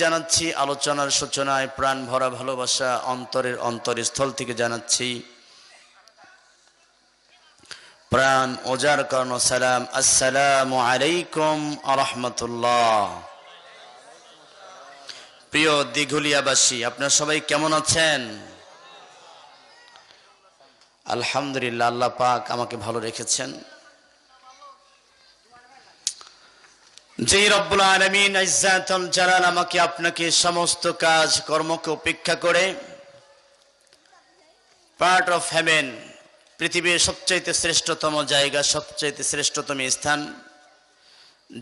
জানাচ্ছি আলোচনার সূচনায় প্রাণ ভরা ভালোবাসা অন্তরের অন্তরস্থল থেকে জানাচ্ছি প্রাণ ওজার কর্ণ সালাম। আসসালামু আলাইকুম ওয়া রাহমাতুল্লাহ। প্রিয় দিঘুলিয়াবাসী, আপনারা সবাই কেমন আছেন? আলহামদুলিল্লাহ, আল্লাহ পাক আমাকে ভালো রেখেছেন। যে রব্বুল আলামিন ইজ্জাতুল জালাল আমাকে আপনাকে সমস্ত কাজ কর্মকে উপেক্ষা করে পার্ট অফ হেভেন, পৃথিবীর সবচাইতে শ্রেষ্ঠতম জায়গা, সবচাইতে শ্রেষ্ঠতম স্থান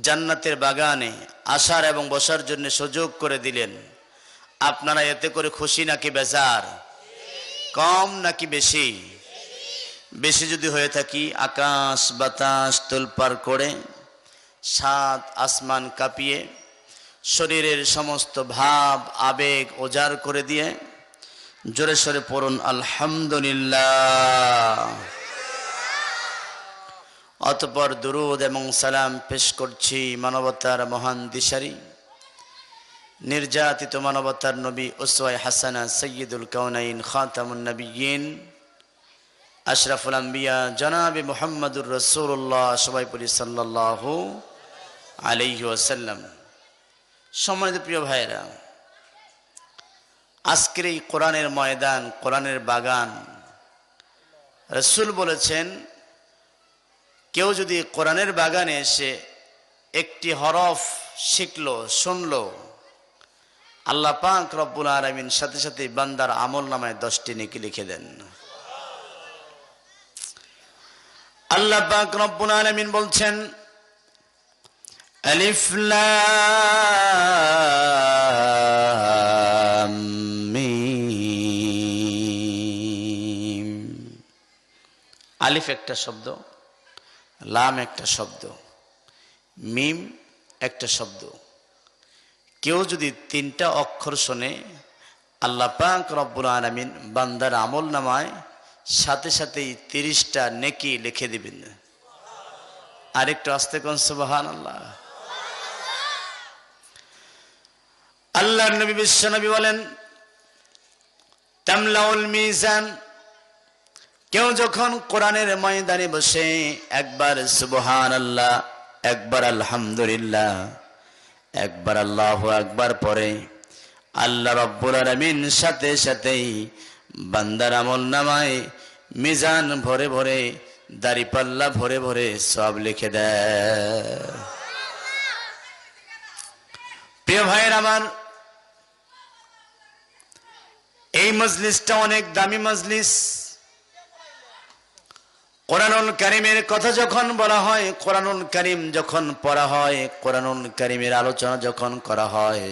জান্নাতের বাগানে আসার এবং বসার জন্য সুযোগ করে দিলেন। আপনারা এতে করে খুশি নাকি বেজার? কম নাকি বেশি? বেশি যদি হয়ে থাকি, আকাশ বাতাস তোলপাড় করে সাত আসমান কাঁপিয়ে শরীরের সমস্ত ভাব আবেগ ওজাড় করে দিয়ে জোরে সোরে পড়ুন আলহামদুলিল্লাহ। অতঃপর দুরূদ এবং সালাম পেশ করছি মানবতার মহান দিশারি, নির্যাতিত মানবতার নবী উসওয়ায়ে হাসানা, সাইয়্যিদুল কাওনাইন, খাতামুন নবিয়্যিন, আশরাফুল আম্বিয়া জনাবে মুহাম্মদুর রাসূলুল্লাহ, সবাই পড়ি সাল্লাল্লাহু আলাইহি ওয়াসাল্লাম। সম্মানিত প্রিয় ভাইরা, আজকের এই কোরআনের ময়দান, কোরআনের বাগান, রাসূল বলেছেন কেউ যদি কোরআনের বাগানে এসে একটি হরফ শিখলো, শুনলো, আল্লাহ পাক রব্বুল আলামিন সাথে সাথে বান্দার আমলনামায় 10টি নেকি লিখে দেন। আল্লাহ পাক রব্বুল আলামিন বলছেন আলিফ লাম মিম। আলিফ একটা শব্দ, লাম একটা শব্দ, মিম একটা শব্দ। কেউ যদি 3টা অক্ষর শোনে, আল্লাহ পাক রব্বুল আলামিন বান্দার আমলনামায় সাথে সাথেই 30টা নেকি লিখে দিবেন। আরেকটু আস্তে কোন সুবহানাল্লাহ। আল্লাহর নবী বিশ্ব নবী বলেন তামলাউল মিজান। কেউ যখন কোরআনের ময়দানে বসে একবার সুবহানাল্লাহ, একবার আলহামদুলিল্লাহ, একবার আল্লাহু আকবার পড়ে, আল্লাহ রাব্বুল আলামিন সাথে সাথেই বান্দার আমলনামায় মিজান ভরে ভরে, দাড়িপাল্লা ভরে ভরে সব লিখে দেয়। প্রিয় ভাইয়ের আমার, এই মজলিসটা অনেক দামি মজলিস। কোরআনুল কারীমের কথা যখন বলা হয়, কোরআনুল কারীম যখন পড়া হয়, কোরআনুল কারীমের আলোচনা যখন করা হয়,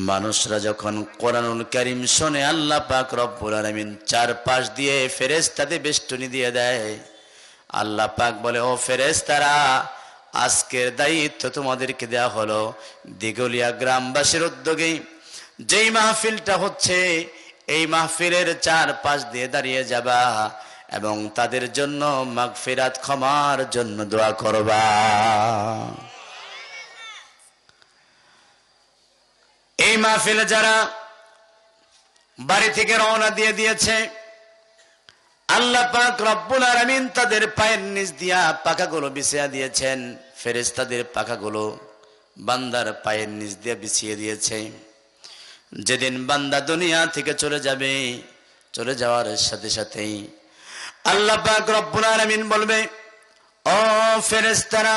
মানুষরা যখন কোরআনুল কারীম শোনে, আল্লাহ পাক রব্বুল আলামিন চারপাশ দিয়ে ফেরেশতাদের বেষ্টনী দিয়ে দেয়। আল্লাহ পাক বলে, ও ফেরেশতারা, আজকের দায়িত্ব তোমাদেরকে দেয়া হলো দিঘলিয়া গ্রামবাসীর উদ্যোগে যেই মাহফিলটা হচ্ছে, এই মাহফিলের চারপাশ দিয়ে দাঁড়িয়ে যাবা এবং তাদের জন্য মাগফিরাত, ক্ষমার জন্য দোয়া করবা। এই মাহফিলে যারা বাড়ি থেকে রওনা দিয়ে দিয়েছে, আল্লাহ পাক রব্বুল আলামিন তাদের পায়ের নিচ দিয়া পাখাগুলো বিছিয়ে দিয়েছেন। ফেরেশতাদের পাখাগুলো বান্দার পায়ের নিচ দিয়ে বিছিয়ে দিয়েছে। যেদিন বান্দা দুনিয়া থেকে চলে যাবে, চলে যাওয়ার সাথে সাথেই আল্লাহ পাক রব্বুল আলামিন বলবে, ও ফেরেশতারা,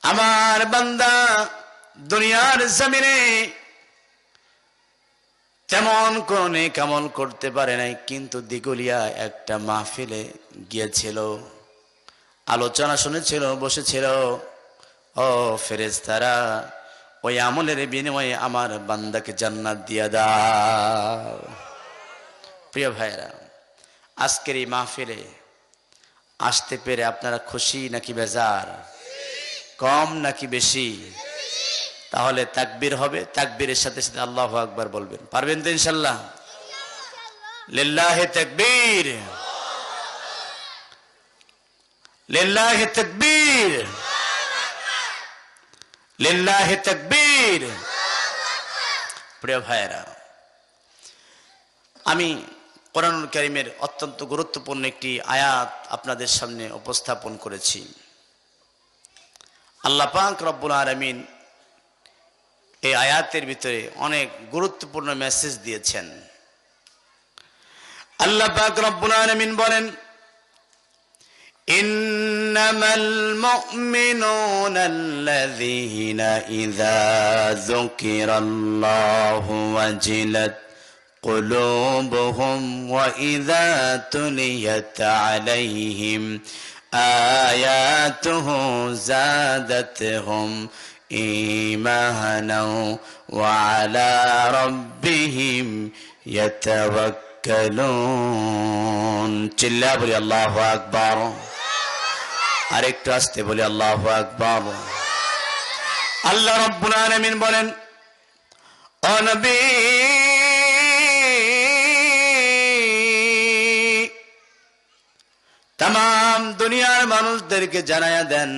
আমার বান্দা দুনিয়ার জমিনে তেমন কোন নেক আমল করতে পারে নাই, কিন্তু দিঘলিয়া একটা মাহফিলে গিয়েছিল, আলোচনা শুনেছিল, বসেছিল। ও ফেরেশতারা, ওই আমলের বিনিময়ে আমার বান্দাকে জান্নাত দিয়ে দাও। প্রিয় ভাইরা, আজকের এই মাহফিলে আসতে পেরে আপনারা খুশি নাকি বেজার? কম নাকি বেশি? তাহলে তাকবীর হবে, তাকবীরের সাথে সাথে আল্লাহু আকবার বলবেন। পারবেন তো ইনশাআল্লাহ? লিল্লাহি তাকবীর, লিল্লাহি তাকবীর, লিল্লাহি তাকবীর। প্রিয় ভাইয়েরা, আমি কোরআনুল কারীমের অত্যন্ত গুরুত্বপূর্ণ একটি আয়াত আপনাদের সামনে উপস্থাপন করেছি। আল্লাহ পাক রব্বুল আলামিন এই আয়াতের ভিতরে অনেক গুরুত্বপূর্ণ মেসেজ দিয়েছেন। আল্লাহ পাক রব্বুল আলামিন বলেন, ইন্নামাল মুমিনুনা আল্লাযীনা ইযা যুকিরাল্লাহু ওয়াজিলাত কুলুবুহুম ওয়া ইযা তুলিয়াত আলাইহিম আয়াতুহু যাদাতহুম ঈমানাও ওয়া আলা রাব্বিহিম ইয়াতাওয়াক্কালুন। চিল্লা বলি আল্লাহু আকবার। আরেকটু আস্তে বলি আল্লাহু আকবার। আল্লাহ রাব্বুল আলামিন বলেন, ও নবী, तमाम দুনিয়ার মানুষদেরকে জানায়া দেন,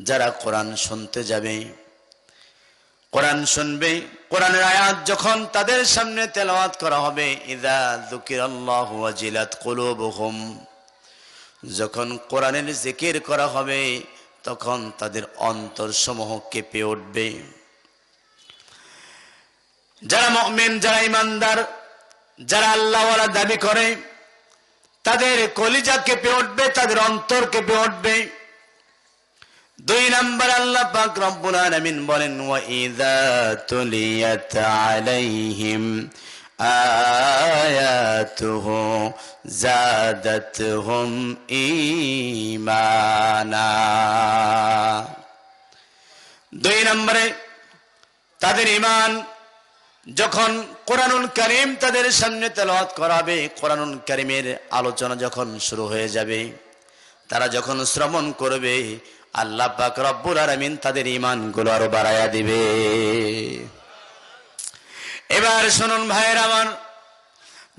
যারা কোরআন শুনতে যাবে, কোরআন শুনবে, কোরআনের আয়াত যখন তাদের সামনে তেলাওয়াত করা হবে, ইযা যুকিরাল্লাহু ওয়াজিলাত কুলুবুহুম, যখন কোরআনের জিকির করা হবে তখন তাদের অন্তরসমূহ কেঁপে উঠবে। যারা মুমিন, যারা ঈমানদার, যারা আল্লাহওয়ালা দাবি করে, তাদের কলিজা কেঁপে উঠবে, তাদের অন্তর কেঁপে উঠবে। দুই নাম্বার আল্লাহ পাক রব্বুল আলামিন বলেন, ওয়া ইযা তুলিয়াত আলাইহিম আয়াতুহু যাদাতহুম ঈমানা। দুই নম্বরে তাদের ঈমান, যখন কোরআনুল কারীম তাদের সামনে তেলাওয়াত করাবে, কোরআনুল কারীমের আলোচনা যখন শুরু হয়ে যাবে, তারা যখন শ্রবণ করবে, আল্লাহ পাক রব্বুল আলামিন তাদের ঈমানগুলো আরো বাড়ায়া দিবে। এবার শুনুন ভাইয়েরা আমার,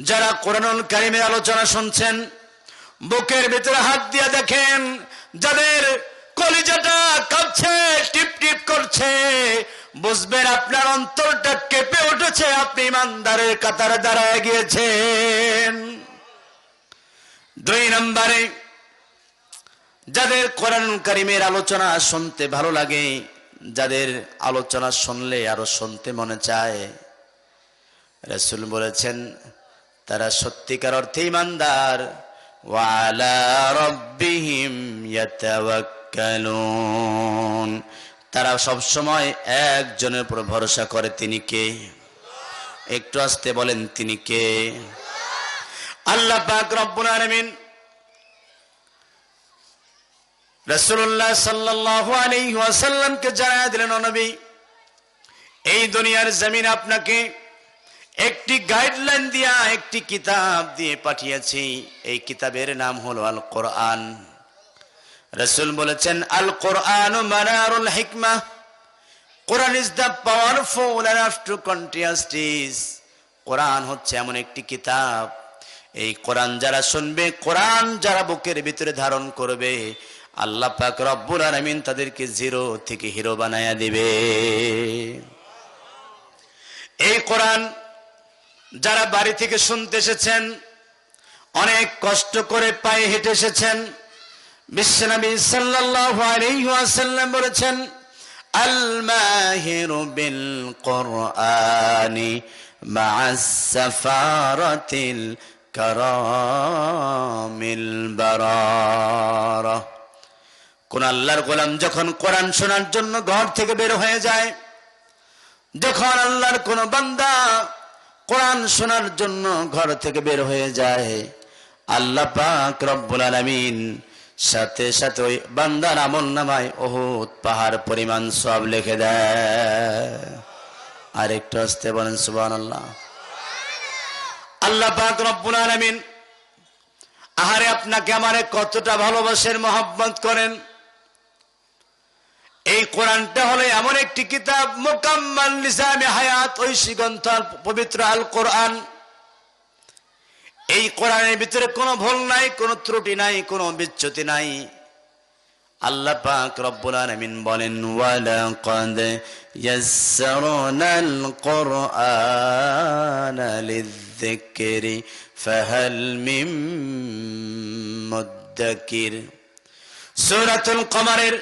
যারা কোরআনুল কারীমের আলোচনা শুনছেন, বুকের ভিতরে হাত দিয়ে দেখেন, যাদের কলিজাটা কাঁপছে, টিপ টিপ করছে, বুঝবেন আপনার অন্তরটা কেঁপে উঠেছে, আপনি ঈমানদারের কাতারে দাঁড়ায় গিয়েছেন। দুই নম্বরে, যাদের কোরআনুল কারীমের আলোচনা শুনতে ভালো লাগে, যাদের আলোচনা শুনলে আরো শুনতে মনে চায়, রাসূল বলেছেন তারা সত্যিকার অর্থে ঈমানদার। ওয়া আলা রাব্বিহিম ইয়াতাওয়াক্কালুন, তারা সব সময় একজনের উপর ভরসা করে, তিনি কে? একটু আস্তে বলেন, তিনি কে? আল্লাহ পাক রব্বুল আলামিন রাসূলুল্লাহ সাল্লাল্লাহু আলাইহি ওয়াসাল্লামকে জানায়া দিলেন, ও নবী, এই দুনিয়ার জমিন আপনাকে একটি গাইডলাইন দিয়া, একটি কিতাব দিয়ে পাঠিয়েছি। এই কিতাবের নাম হলো আল কোরআন। রাসূল বলেছেন, আল কোরআন মানারুল হিকমা, Quran is the powerful and of to কন্টিয়াস্টিস। কোরআন হচ্ছে এমন একটি কিতাব, এই কোরআন যারা শুনবে, কোরআন যারা বুকের ভিতরে ধারণ করবে, আল্লাহ পাক রব্বুল আলামিন তাদেরকে জিরো থেকে হিরো বানায়া দিবে। এই কোরআন যারা বাড়ি থেকে শুনতে এসেছেন, অনেক কষ্ট করে পায়ে হেঁটে এসেছেন, বিশ্বনবী সাল্লাল্লাহু আলাইহি ওয়াসাল্লাম বলেছেন, আল মাহিরু বিল কোরআনি মা'আস সাফারাতিল কারামিল বারারা। কোন আল্লাহর গোলাম যখন কোরআন শোনার জন্য ঘর থেকে বের হয়ে যায়, যখন আল্লাহর কোন বান্দা কোরআন শোনার জন্য ঘর থেকে বের হয়ে যায়, আল্লাহ পাক রব্বুল আলামিন সাথে সাথে ওই বান্দার আমলনামায় উহুদ পাহাড় পরিমাণ সওয়াব লিখে দেয়। আর একটু আস্তে বলেন সুবহানাল্লাহ। আল্লাহ পাক রব্বুল আলামিন আহারে আপনাকে আমারে কতটা ভালোবাসেন, মহব্বত করেন। এই কোরআনটা হলো এমন একটি কিতাব, মুকাম্মাল নিজামে হায়াত, ঐশী গ্রন্থ পবিত্র আল কোরআন। এই কোরআনের ভিতরে কোনো ভুল নাই, কোনো ত্রুটি নাই, কোনো বিচ্যুতি নাই। আল্লাহ পাক রব্বুল আলামিন বলেন ওয়ালাকাদ ইয়াসসারনাল কুরআনা লিযযিকরি ফাহাল মিন মুদ্দাকির। সূরাতুল কমারের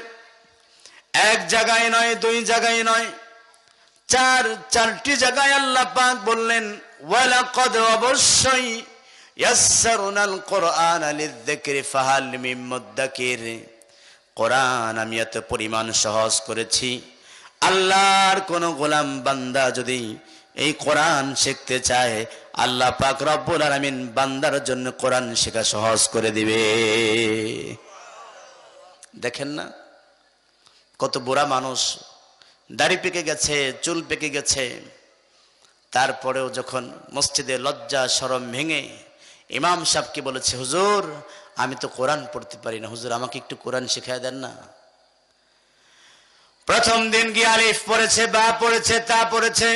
এক জায়গায় নয়, দুই জায়গায় নয়, চারটি জায়গায় আল্লাহ পাক বললেন ওয়ালাকাদ, অবশ্যই, ইয়াসসারনাল কুরআনা লিযযিকরি ফাহাল মিন মুদ্দাকির, কোরআন আমি এত পরিমাণ সহজ করেছি, আল্লাহর কোন গোলাম বান্দা যদি এই কোরআন শিখতে চায় আল্লাহ পাক রব্বুল আলামিন বান্দার জন্য কোরআন শেখা সহজ করে দিবে। দেখেন না কত বুড়া মানুষ, দাড়ি পেকে গেছে, চুল পেকে গেছে, তারপরেও যখন মসজিদে লজ্জা শরম ভেঙে ইমাম সাহেবকে বলেছে হুজুর আমি তো কোরআন পড়তে পারি না, হুজুর আমাকে একটু কোরআন শিখায় দেন না। প্রথম দিন গিয়ে আলিফ পড়েছে, বা পড়েছে, তা পড়েছে,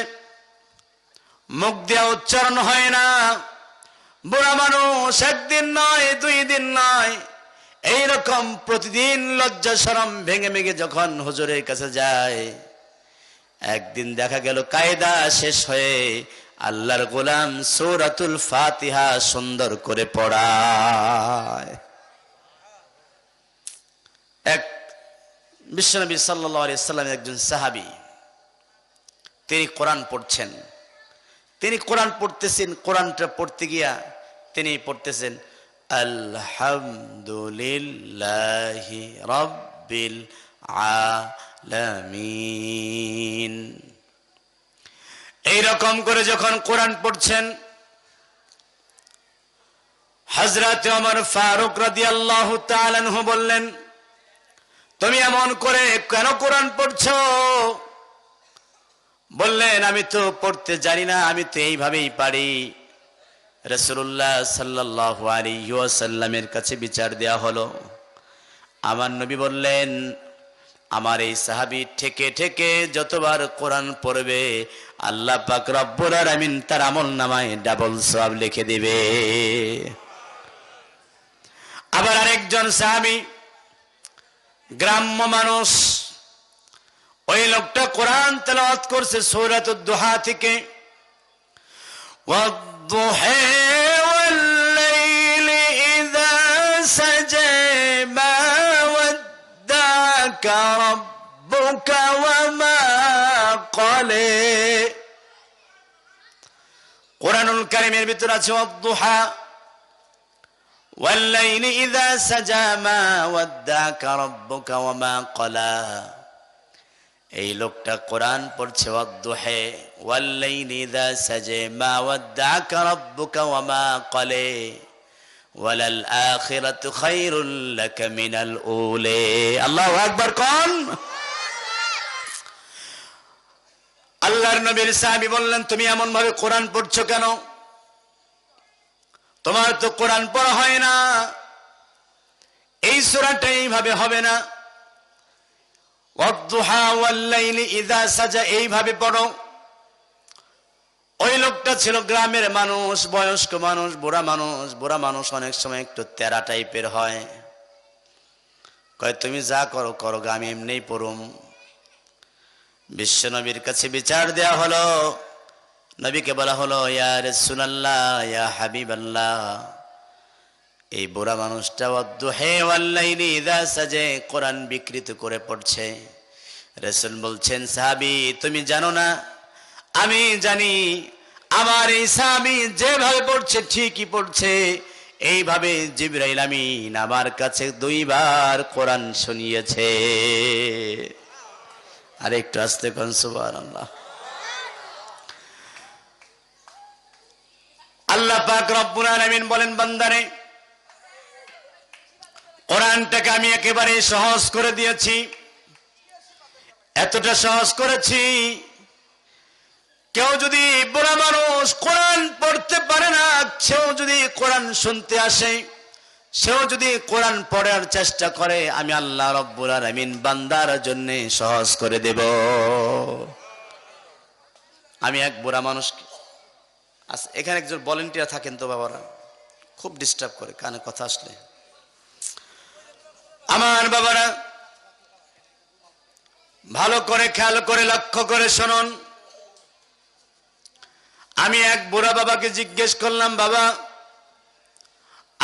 মুখ দিয়ে উচ্চারণ হয় না। বুড়া মানুষ একদিন নয়, দুই দিন নয়, এইরকম প্রতিদিন লজ্জা শরম ভেঙে ভেঙে যখন হুজুরের কাছে যায়, একদিন দেখা গেল কায়দা শেষ হয়ে আল্লাহর গোলাম সূরাতুল ফাতিহা সুন্দর করে পড়ায়। এক বিশ্বনবী সাল্লাল্লাহু আলাইহি সাল্লামের একজন সাহাবী, তিনি কোরআন পড়ছেন, তিনি কোরআন পড়তেছেন, কোরআনটা পড়তে গিয়া তিনি পড়তেছেন আলহামদুলিল্লাহি রাব্বিল আলামিন। এইরকম করে যখন কোরআন পড়ছেন, হযরত ওমর ফারুক রাদিয়াল্লাহু তাআলা আনহু বললেন তুমি এমন করে কেন কোরআন পড়ছো? বললেন আমি তো পড়তে জানি না, আমি তো এইভাবেই পারি। রাসূলুল্লাহ সাল্লাল্লাহু আলাইহি ওয়াসাল্লামের কাছে বিচার দেয়া হলো। আমার নবী বললেন আমার এই সাহাবী ঠেকে ঠেকে যতবার কোরআন পড়বে আল্লাহ পাক রব্বুল আলামিন তার আমলনামায় ডাবল সওয়াব লিখে দিবে। আবার আরেকজন সাহাবী গ্রাম্য মানুষ, ওই লোকটা কোরআন তেলাওয়াত করছে সূরাতুদ দুহা থেকে, ওয়াদ-দুহা ওয়াল-লাইলি ইযা সাজা মা ওয়াদ্দাকা রাব্বুকা ওয়া মা ক্বালা। কোরআনুল কারীমের ভিতরে আছে ওয়াদ-দুহা ওয়াল-লাইলি ইযা সাজা মা ওয়াদ্দাকা রাব্বুকা ওয়া মা ক্বালা। এই লোকটা কোরআন পড়ছে ওয়াদ-দুহা ওয়াল-লাইলি ইযা সাজা মা ওয়াদ্দাকা রাব্বুকা ওয়া মা ক্বালা ওয়ালাল আখিরাতু খায়রুল লাকা মিনাল উলা। আল্লাহু আকবার কোন। আল্লাহর নবীর সাহাবী বললেন তুমি এমন ভাবে কোরআন পড়ছো কেন? তোমার তো কোরআন পড়া হয় না, এই সূরাটা এইভাবে হবে না। ওয়াদ-দুহা ওয়াল-লাইলি ইযা সাজা এইভাবে পড়ো। ওই লোকটা ছিল গ্রামের মানুষ, বয়স্ক মানুষ, বুড়া মানুষ। বুড়া মানুষ অনেক সময় একটু তেরা টাইপের হয়, কয় তুমি যা করো করো, আমি এমনিই পড়ুম। বিশ্ব নবীর কাছে বিচার দেয়া হলো, নবীকে বলা হলো ইয়া রাসূলুল্লাহ ইয়া হাবিবাল্লাহ, এই বুড়া মানুষটা ওয়াদ-দুহা ওয়াল-লাইলি ইযা সাজা কোরআন বিকৃত করে পড়ছে। রাসূল বলছেন সাহাবী তুমি জানো না? আমি জানি। আমার এই সাহাবী যেভাবে পড়ছে ঠিকই পড়ছে। এইভাবে জিবরাইল আমিন আমার কাছে 2 বার কোরআন শুনিয়েছে। আর একটু আস্তে কোন সুবহানাল্লাহ। আল্লাহ পাক রব্বুল আলামিন বলেন বান্দারে কোরআনটাকে আমি একেবারে সহজ করে দিয়েছি, এতটা সহজ করেছি কেউ যদি বুড়া মানুষ কোরআন পড়তে পারে না, সেও যদি কোরআন শুনতে আসে, সেও যদি কোরআন পড়ার চেষ্টা করে, আমি আল্লাহ রব্বুল আলামিন বান্দার জন্য সহজ করে দেব। আমি এক বুড়া মানুষ, এখানে একজন ভলান্টিয়ার থাকেন তো বাবারা, খুব ডিস্টার্ব করে কানে কথা আসলে। আমার বাবারা ভালো করে খেয়াল করে লক্ষ্য করে শুনুন। আমি এক বুড়া বাবাকে জিজ্ঞেস করলাম, বাবা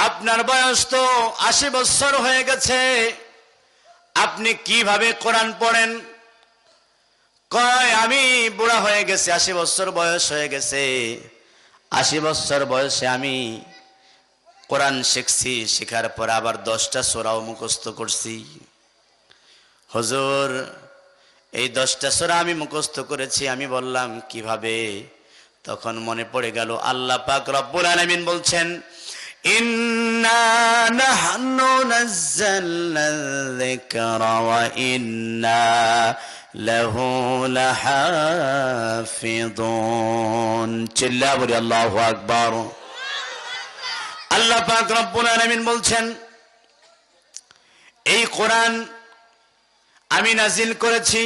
আপনার বয়স তো 80 বছর হয়ে গেছে, আপনি কিভাবে কোরআন পড়েন? কয় আমি বুড়া হয়ে গেছে, 80 বছর বয়স হয়ে গেছে, 80 বছর বয়সে আমি কোরআন শিখছি, শেখার পর আবার 10টা সূরাও মুখস্থ করছি। হুজুর এই 10টা সূরা আমি মুখস্থ করেছি। আমি বললাম কিভাবে? তখন মনে পড়ে গেল আল্লাহ পাক রব্বুল আলামিন বলছেন, ইন্না নাহনু নাযালনা যিকরা ওয়া ইন্না লাহু লাহাফিযুন। চিল্লা বলি আল্লাহু আকবার। আল্লাহ পাক রব্বুল আলামিন বলছেন, এই কোরআন আমি নাজিল করেছি,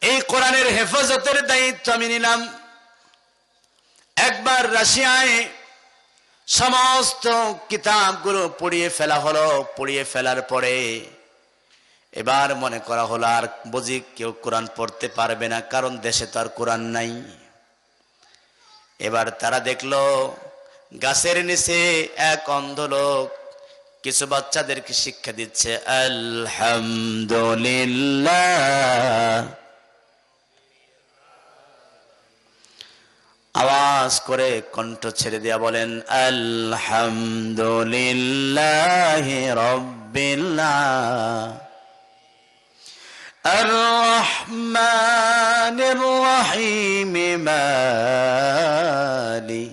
এই কোরআনের হেফাজতের দায়িত্ব আমি নিলাম। একবার রাশিয়ায় সমস্ত কিতাবগুলো পুড়িয়ে ফেলা হলো। পুড়িয়ে ফেলার পরে এবার মনে করা হলো আর বুঝি কেউ কোরআন পড়তে পারবে না, কারণ দেশে তো আর কোরআন নাই। এবার তারা দেখলো গাছের নিচে এক অন্ধ লোক কিছু বাচ্চাদেরকে শিক্ষা দিচ্ছে, আলহামদুলিল্লাহ। আওয়াজ করে কণ্ঠ ছেড়ে দিয়া বলেন, আলহামদুলিল্লাহি রাব্বিল আর রহমানির রহিম মালিক।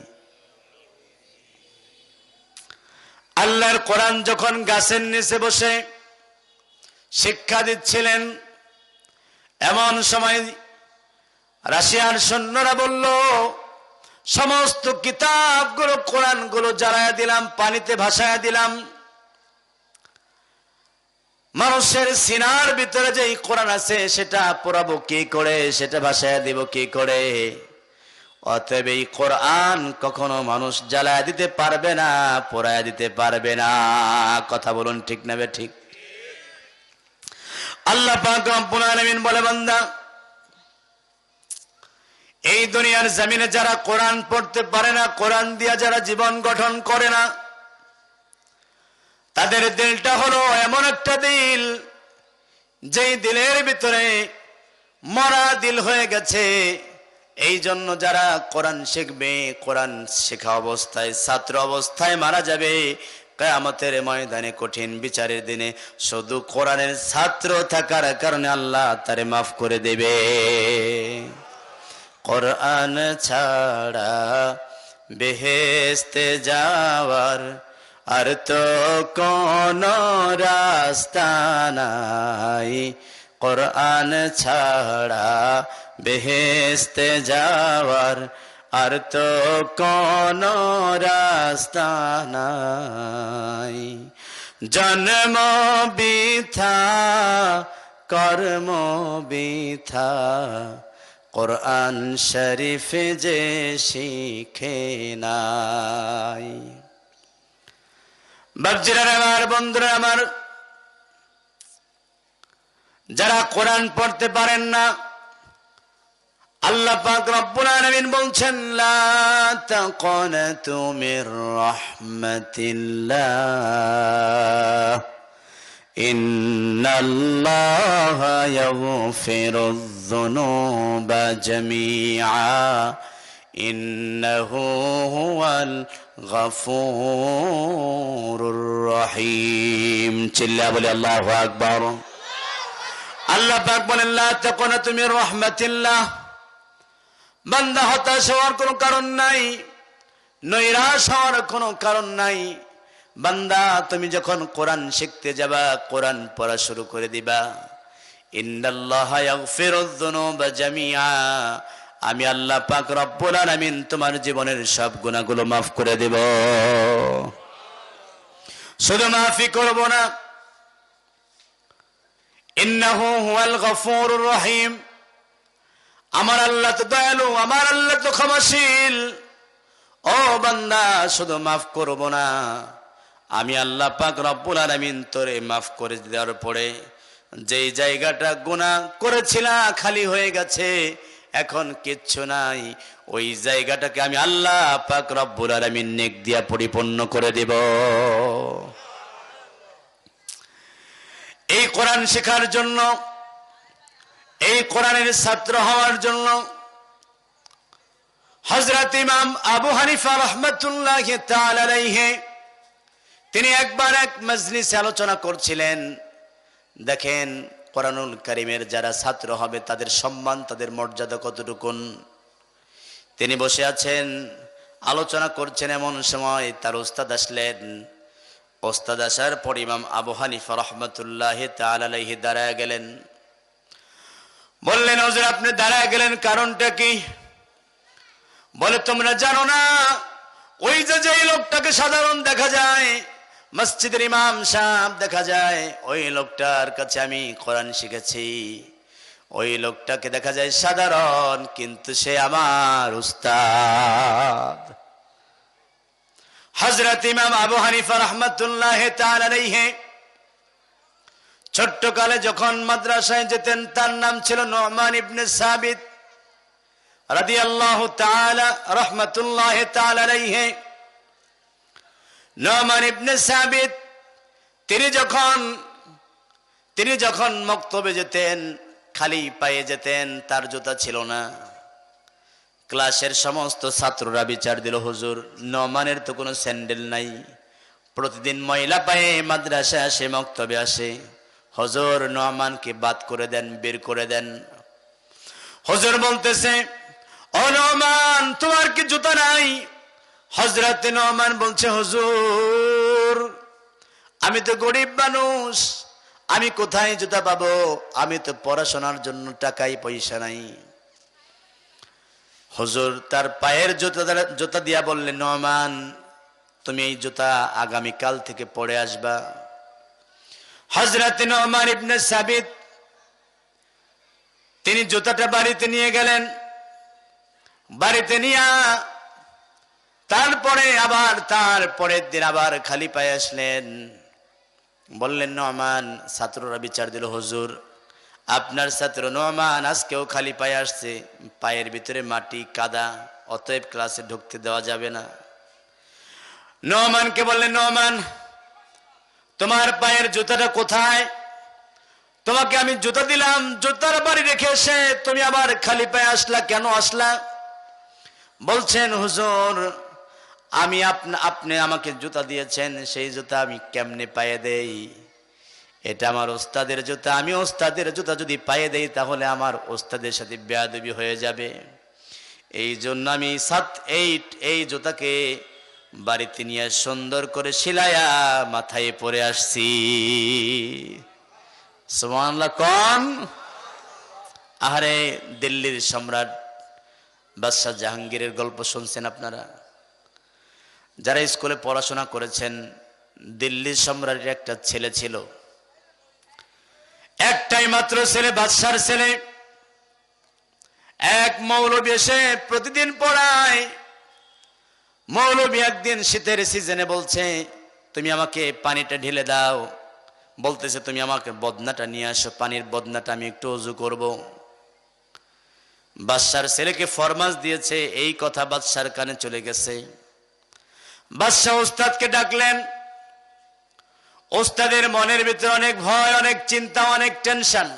আল্লাহর কোরআন যখন গাছের নিচে বসে শিক্ষা দিচ্ছিলেন, এমন সময় রাশিয়ার সৈন্যরা বলল, সমস্ত কিতাবগুলো কোরআনগুলো জ্বালায়া দিলাম, পানিতে ভাসায়া দিলাম। মানুষের সিনার ভিতরে যে কোরআন আছে সেটা পড়াবো কি করে, সেটা ভাসায়া দিব কি করে? অতএব এই কোরআন কখনো মানুষ জ্বালায়া দিতে পারবে না, পড়ায়া দিতে পারবে না। কথা বলুন ঠিক না বে ঠিক? আল্লাহ পাক রব্বুল আলামিন বলে, বান্দা এই দুনিয়ার জমিনে যারা কোরআন পড়তে পারে না, কোরআন দিয়া যারা জীবন গঠন করে না, তাদের দিলটা হলো এমন একটা দিল যেই দিলের ভিতরে মরা দিল হয়ে গেছে। এই জন্য যারা কোরআন শিখবে, কোরআন শেখা অবস্থায় ছাত্র অবস্থায় মারা যাবে, কিয়ামতের ময়দানে কঠিন বিচারের দিনে শুধু কোরআনের ছাত্র থাকার কারণে আল্লাহ তারে মাফ করে দেবে। কোরআন ছাড়া বেহেশতে যাওয়ার আর তো কোনো রাস্তা নাই। কোরআন ছাড়া বেহেশতে যাওয়ার আর তো কোনো রাস্তা নাই। জন্ম বৃথা কর্ম বৃথা, কোরআন শরীফ যে শিখে নাই। বাপজিরা আমার, বন্ধুরা আমার, যারা কোরআন পড়তে পারেন না, আল্লাহ পাক রব্বুল আলামিন বলছেন, লা তাকুনাতু মির রাহমাতিল্লাহ ইন্নাল্লাহা ইয়াগফিরুয যুনুবা জামিআ ইন্নাহু হুয়াল গফুরুর রহিম। চিল্লা বলে আল্লাহু আকবার। আল্লাহ পাক বলেন, লা তাকুনাতু মির রাহমাতিল্লাহ। বান্দা হতাশ হওয়ার কোনো কারণ নাই, নৈরাশ হওয়ার কোনো কারণ নাই। বান্দা তুমি যখন কোরআন শিখতে যাবা, কোরআন পড়া শুরু করে দিবা, ইন্নাল্লাহা ইয়াগফিরুয যুনুবা জামিআ, আমি আল্লাহ পাক রব্বুল আলামিন তোমার জীবনের সব গুনাহগুলো মাফ করে দেব। শুধু মাফই করব না, ইন্নাহু হুয়াল গফুরুর রহিম, আমার আল্লাহ তো দয়ালু, আমার আল্লাহ তো ক্ষমাশীল। ও বান্দা, শুধু মাফ করব না, আমি আল্লাহ পাক রব্বুল আলামিন তোরে মাফ করে দেওয়ার পরে যেই জায়গাটা গুনাহ করেছিলা খালি হয়ে গেছে, এখন কিচ্ছু নাই, ওই জায়গাটাকে আমি আল্লাহ পাক রব্বুল আলামিন নেক দিয়া পরিপূর্ণ করে দেব। এই কোরআন শেখার জন্য, এই কোরআনের ছাত্র হওয়ার জন্য হযরত ইমাম আবু হানিফা রাহমাতুল্লাহি তাআলা আলাইহি তিনি একবার এক মজলিসে আলোচনা করছিলেন। দেখেন কোরআনুল কারীমের যারা ছাত্র হবে তাদের সম্মান, তাদের মর্যাদা কতটুকুন। তিনি বসে আছেন, আলোচনা করছেন, এমন সময় তার উস্তাদ আসলেন। উস্তাদ আসার পর ইমাম আবু হানিফা রাহমাতুল্লাহি তাআলা আলাইহি দাঁড়ায় গেলেন। বললেন, হুজুর আপনি দাঁড়ায় গেলেন, কারণটা কি? বলে, তোমরা জানো না ওই যে লোকটাকে সাধারণ দেখা যায়, মসজিদের ইমাম সাহেব দেখা যায়, ওই লোকটার কাছে আমি কোরআন শিখেছি। ওই লোকটাকে দেখা যায় সাধারণ, কিন্তু সে আমার উস্তাদ। হযরত ইমাম আবু হানিফা রাহমাতুল্লাহি তাআলা আলাইহি ছোট্ট কালে যখন মাদ্রাসায় যেতেন, তার নাম ছিল নু'মান ইবনে সাবিত রাদিয়াল্লাহু তাআলা রাহমাতুল্লাহি তাআলা আলাইহি। নু'মান ইবনে সাবিত তিনি যখন মক্তবে যেতেন খালি পায়ে যেতেন, তার জুতা ছিল না। ক্লাসের সমস্ত ছাত্ররা বিচার দিল, হুজুর নু'মানের তো কোনো স্যান্ডেল নাই, প্রতিদিন ময়লা পায়ে মাদ্রাসায় আসে, মক্তবে আসে, হুজুর নু'মানকে বাদ করে দেন, বের করে দেন। হুজুর বলতেছে, ও নু'মান তোমার কি জুতা নাই? হযরত নু'মান বলছে, হুজুর আমি তো গরিব মানুষ, আমি কোথায় জুতা পাবো? আমি তো পড়াশোনার জন্য টাকাই পয়সা নাই। হুজুর তার পায়ের জুতা দিয়া বললেন, নু'মান তুমি এই জুতা আগামীকাল থেকে পরে আসবা। হযরত নু'মান ইবনে সাবিত তিনি জুতাটা বাড়িতে নিয়ে গেলেন। বাড়িতে নিয়ে তারপরের দিন আবার খালি পায়ে আসলেন। বললেন, নু'মান, ছাত্ররা বিচার দিল, হুজুর আপনার ছাত্র নু'মান আজকেও খালি পায়ে আসছে, পায়ের ভিতরে মাটি কাদা, অতএব ক্লাসে ঢুকতে দেওয়া যাবে না। নু'মানকে বললেন, নু'মান তোমার পায়ের জুতাটা কোথায়? তোমাকে আমি জুতা দিলাম, জুতার বাড়ি রেখে এসে তুমি আবার খালি পায়ে আসলা, কেন আসলা? বলছেন, হুজুর আপনি আমাকে জুতা দিয়েছেন, সেই জুতা আমি কেমনে পায়ে দেই? এটা আমার ওস্তাদের জুতা, আমি ওস্তাদের জুতা যদি পায়ে দেই তাহলে আমার ওস্তাদের সাথে বেয়াদবি হয়ে যাবে। এই জন্য আমি এই জুতাকে বাড়িতে নিয়ে সুন্দর করে সিলাইয়া মাথায় পরে আসছি। সুবহানাল্লাহ কোন? আহারে দিল্লির সম্রাট বাদশাহ জাহাঙ্গীরের গল্প শুনছেন আপনারা? যারা স্কুলে পড়াশোনা করেছেন, দিল্লির সম্রাটের একটা ছেলে ছিল, একটাই মাত্র ছেলে, বাদশার ছেলে। এক মৌলবী এসে প্রতিদিন পড়ায়। মৌলবী একদিন শীতের সিজনে বলছে, তুমি আমাকে পানিটা ঢেলে দাও। বলতেছে, তুমি আমাকে বদনাটা নিয়ে আসো, পানির বদনাটা আমি একটু ওযু করব। বাদশার ছেলেকে ফরমাস দিয়েছে, এই কথা বাদশার কানে চলে গেছে। বাদশাহ ওস্তাদকে ডাকলেন। ওস্তাদের মনের ভিতরে অনেক ভয়, অনেক চিন্তা, অনেক টেনশন।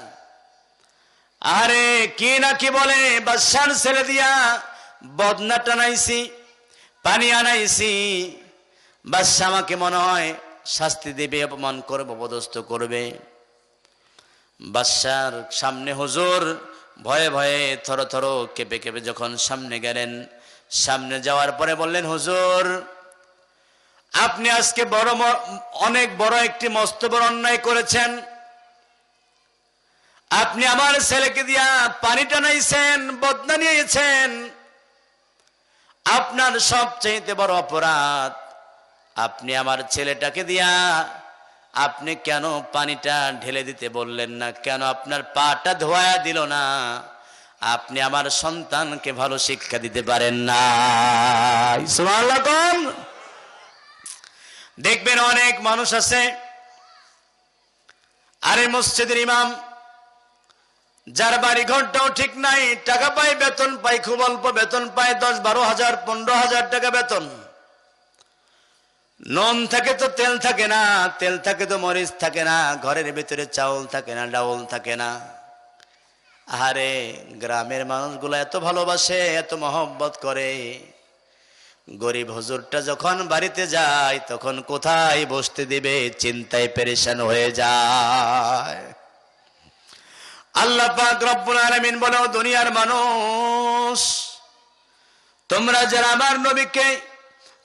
আরে কি না কি বলে, বাদশার ছেলে দিয়া বদনাটা আনাইছি, পানি আনাইছি, বাদশা আমাকে মনে হয় শাস্তি দেবে, অপমান করবে, অপদস্থ করবে। বাদশার সামনে হুজুর ভয়ে ভয়ে থরথর কেঁপে কেঁপে যখন সামনে গেলেন, সামনে যাওয়ার পরে বললেন, হুজুর আপনি আজকে অনেক বড় একটি মস্ত বড় অন্যায় করেছেন। আপনি আমার ছেলেকে দিয়া পানি টানাইছেন, বদনা নিয়েছেন। আপনার সবচেয়ে বড় অপরাধ, আপনি আমার ছেলেটাকে দিয়া আপনি কেন পানিটা ঢেলে দিতে বললেন না? কেন আপনার পাটা ধোয়া দিল না? আপনি আমার সন্তানকে ভালো শিক্ষা দিতে পারেন না। সুবহানাল্লাহ কোন? দেখবেন অনেক মানুষ আছে এই মসজিদের ইমাম, যার বাড়ি ঘরটাও ঠিক নাই, টাকা পায়, বেতন পায়, খুব অল্প বেতন পায়, 10-12 হাজার 15 হাজার টাকা বেতন। নুন থাকে তো তেল থাকে না, তেল থাকে তো মরিচ থাকে না, ঘরের ভিতরে চাউল থাকে না, ডাউল থাকে না। আরে গ্রামের মানুষগুলো এত ভালোবাসে, এত মহব্বত করে। গরিব হুজুরটা যখন বাড়িতে যায় তখন কোথায় বসতে দিবে চিন্তায় পেরেশান হয়ে যায়। আল্লাহ পাক রব্বুল আলামিন বলে, দুনিয়ার মানুষ, তোমরা যারা আমার নবীকে,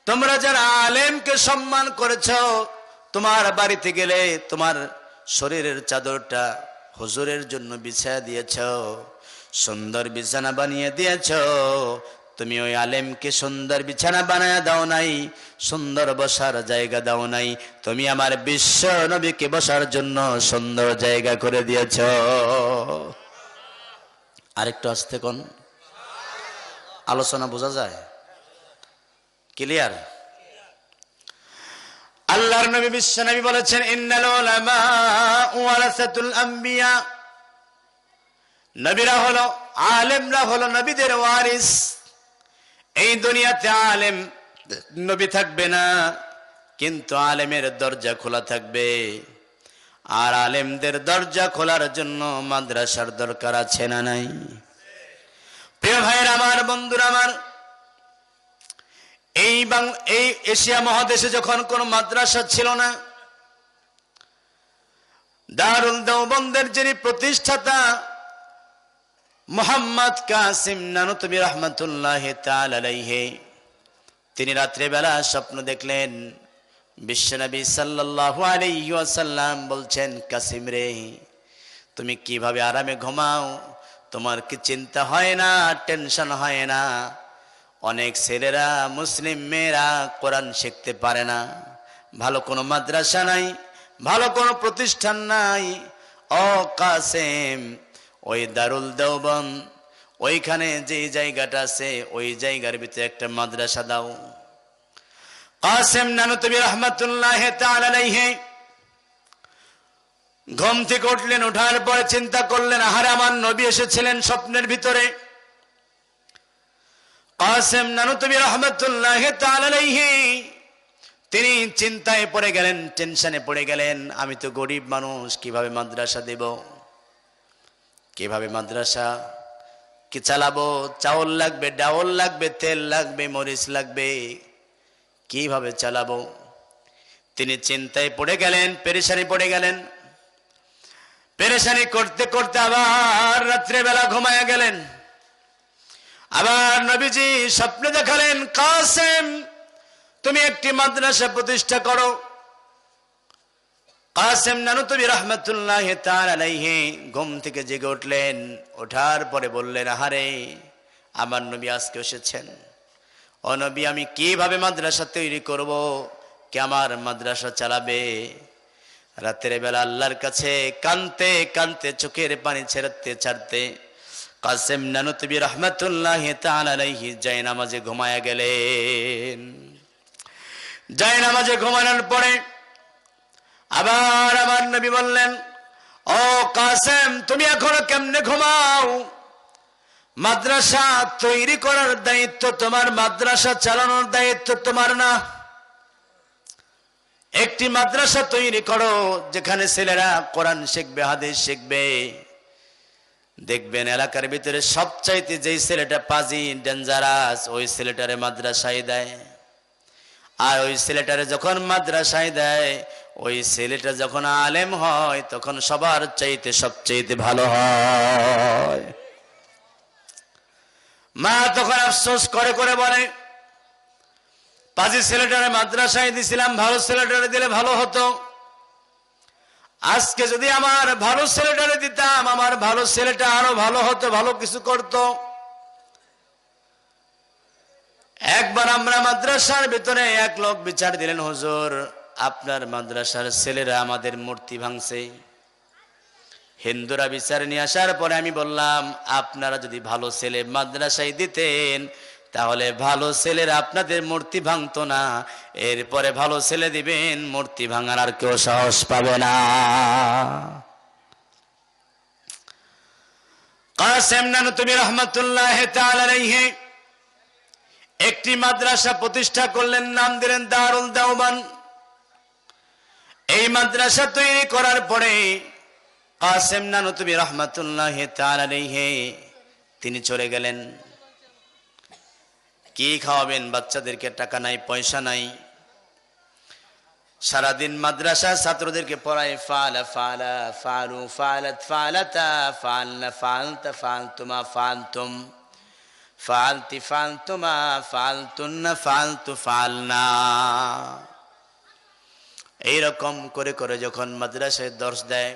তোমরা যারা আলেমকে সম্মান করেছো, তোমার বাড়িতে গেলে তোমার শরীরের চাদরটা হুজুরের জন্য বিছায়া দিয়েছো, সুন্দর বিছানা বানিয়ে দিয়েছো। তুমি ওই আলেমকে সুন্দর বিছানা বানায়া দাও নাই, সুন্দর বসার জায়গা দাও নাই, তুমি আমার বিশ্ব নবীকে বসার জন্য সুন্দর জায়গা করে দিয়েছো। আরেকটু আসতে কোন, আলোচনা বোঝা যায়? ক্লিয়ার? আল্লাহর নবী বিশ্ব নবী বলেছেন, ইন্নাল উলামা ওয়ারাসাতুল আম্বিয়া, নবীরা হলো, আলেমরা হলো নবীদের ওয়ারিস। এই দুনিয়াতে আলেম নবী থাকবে না, কিন্তু আলেমের দরজা খোলা থাকবে। আর আলেমদের দরজা খোলার জন্য মাদ্রাসার দরকার আছে না নাই? প্রিয় ভাইয়েরা আমার, বন্ধুরা আমার, এই এশিয়া মহাদেশে যখন কোন মাদ্রাসা ছিল না, দারুল দেওবন্দের যিনি প্রতিষ্ঠাতা মুহাম্মদ কাসিম নানুতুবি রহমাতুল্লাহি তাআলা আলাইহি, তিনি রাত্রে বেলা স্বপ্ন দেখলেন। বিশ্বনবী সাল্লাল্লাহু আলাইহি ওয়াসাল্লাম বলছেন, কাসিম রে, তুমি কিভাবে আরামে ঘুমাও? তোমার কি চিন্তা হয় না, টেনশন হয় না? অনেক ছেলেরা, মুসলিম মেয়েরা কোরআন শিখতে পারে না, ভালো কোনো মাদ্রাসা নাই, ভালো কোনো প্রতিষ্ঠান নাই। ও কাসেম, ওই দারুল দেওবন্দ, ওইখানে যে জায়গাটা আছে ওই জায়গার ভিতরে একটা মাদ্রাসা দাও। কাসেম নানুতুবি রহমাতুল্লাহি তাআলা আলাইহি ঘুম থেকে উঠলেন, ওঠার পরে চিন্তা করলেন, আহারে আমার নবী এসেছিলেন স্বপ্নের ভিতরে। কাসেম নানুতুবি রহমাতুল্লাহি তাআলা আলাইহি তিনি চিন্তায় পড়ে গেলেন, টেনশনে পড়ে গেলেন। আমি তো গরিব মানুষ, কিভাবে মাদ্রাসা দেব, কিভাবে মাদ্রাসা কি চালাবো? চাউল লাগবে, ডাউল লাগবে, তেল লাগবে, মরিচ লাগবে, কিভাবে চালাবো? তিনি চিন্তায় পড়ে গেলেন, পেরেশানি পড়ে গেলেন। পেরেশানি করতে করতে আবার রাত্রে বেলা ঘুমায়া গেলেন। আবার নবীজি স্বপ্নে দেখালেন, কাসেম, তুমি একটি মাদ্রাসা প্রতিষ্ঠা করো। কাসেম নানুতুবি রহমাতুল্লাহি তাআলা আলাইহি ঘুম থেকে জেগে উঠলেন। ওঠার পরে বললেন, আহারে আমার নবী আজকে এসেছেন। ও নবী, আমি কিভাবে মাদ্রাসা তৈরি করব? কে আমার মাদ্রাসা চালাবে? রাতের বেলা আল্লাহর কাছে কানতে কানতে, চোখের পানি ছাড়তে কাসেম নানুতুবি রহমাতুল্লাহি তাআলা আলাইহি জায়নামাজে ঘুমায়া গেলেন। জায়নামাজে ঘুমানোর পরে আবার আমার নবী বললেন, ও কাসেম, তুমি এখনো কেমনে ঘুমাও? মাদ্রাসা তৈরি করার দায়িত্ব তোমার, মাদ্রাসা চালানোর দায়িত্ব তোমার না। একটি মাদ্রাসা তৈরি করো যেখানে ছেলেরা কোরআন শিখবে, হাদিস শিখবে। দেখবেন এলাকার ভিতরে সবচাইতে যেই ছেলেটা পাজি, ডেঞ্জারাস, ওই ছেলেটারে মাদ্রাসায় দেয়। আর ওই ছেলেটারে যখন মাদ্রাসায় দেয়, ওই ছেলেটা যখন আলেম হয় তখন সবার চাইতে সবচাইতে ভালো হয়। মা তখন আফসোস করে করে বলে, পাজি ছেলেটারে মাদ্রাসায় দিছিলাম, ভালো ছেলেটারে দিলে ভালো হতো। আজকে যদি আমার ভালো ছেলেটারে দিতাম, আমার ভালো ছেলেটা আরো ভালো হতো, ভালো কিছু করত। একবার আমরা মাদ্রাসার ভিতরে এক লোক বিচার দিলেন, হুজুর, আপনার মাদ্রাসার ছেলেরা আমাদের মূর্তি ভাঙছে। হিন্দুরা বিচার নিয়ে আসার পরে আমি বললাম, আপনারা যদি ভালো ছেলে মাদ্রাসায় দিতেন তাহলে ভালো ছেলেরা আপনাদের মূর্তি ভাঙতো না। এরপরে ভালো ছেলে দিবেন, মূর্তি ভাঙার আর কেউ সাহস পাবে না। কাসেম নানুতুবি রহমাতুল্লাহি তাআলা আলাইহি একটি মাদ্রাসা প্রতিষ্ঠা করলেন, নাম দিলেন দারুল দেওবান। এই মাদ্রাসা তৈরি করার পরে কাসেম নানুতুবি রহমাতুল্লাহি তাআলা আলাইহি তিনি চলে গেলেন। কি খাওয়াবেন বাচ্চাদেরকে? টাকা নাই, পয়সা নাই। সারাদিন মাদ্রাসা ছাত্রদেরকে পড়ায় ফালা ফালা ফালু ফালাত ফালাতা ফালনা ফালতা ফালতুমা ফালতুম ফালতি ফালতুমা ফালতুন্না ফালতু ফালনা। এইরকম করে করে যখন মাদ্রাসায় দর্শ দেয়,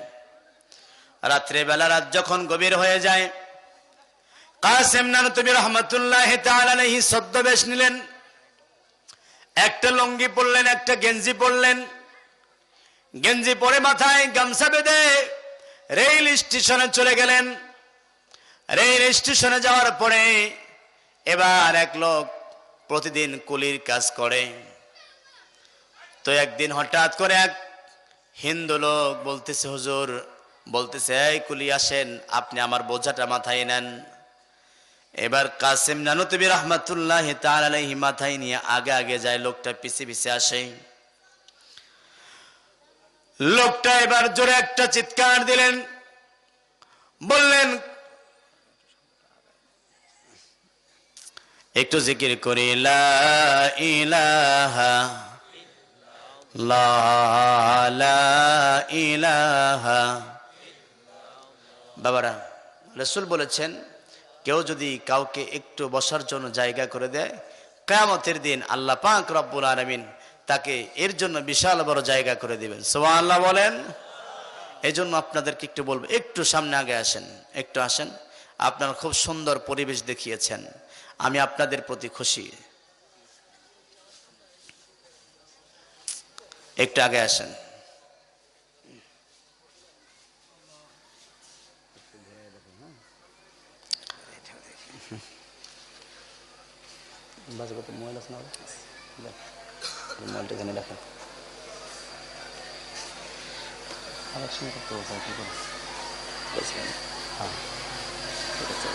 রাত্রেবেলা রাত যখন গভীর হয়ে যায়, কাসেম নানুতুবি রহমাতুল্লাহি তাআলা আলাইহি ছদ্মবেশ নিলেন। একটা লুঙ্গি পরলেন, একটা গেঞ্জি পরলেন। গেঞ্জি পরে মাথায় গামছা বেঁধে রেল স্টেশনে চলে গেলেন। রেল স্টেশনে যাওয়ার পরে এবার এক লোক প্রতিদিন কুলির কাজ করে। তো একদিন হঠাৎ করে এক হিন্দু লোক বলতেছে, হুজুর বলতেছে, এই কুলি আসেন, আপনি আমার বোঝাটা মাথায় নেন। এবার কাসেম নানুতুবি রহমাতুল্লাহি তাআলা আলাইহি মাথায় নিয়ে আগে আগে যায়, লোকটা পিছে পিছে আসে। লোকটা এবার জোরে একটা চিৎকার দিলেন, বললেন, একটু জিকির করি, লা ইলাহা লা ইলাহা। বাবারা, রাসূল বলেছেন, কেউ যদি কাউকে একটু বসার জন্য জায়গা করে দেয়, কিয়ামতের দিন আল্লাহ পাক রব্বুল আলামিন তাকে এর জন্য বিশাল বড় জায়গা করে দিবেন। সুবহানাল্লাহ বলেন। এই জন্য আপনাদেরকে একটু বলবো, একটু সামনে আগে আসেন, একটু আসেন। আপনারা খুব সুন্দর পরিবেশ দেখিয়েছেন, আমি আপনাদের প্রতি খুশি। একটু আগে আসেন। মোবাইল আছে না? মোবাইলটা এখানে রাখেন। আবার শুনে করতে বলছেন, কি করবো? হ্যাঁ, ঠিক আছে।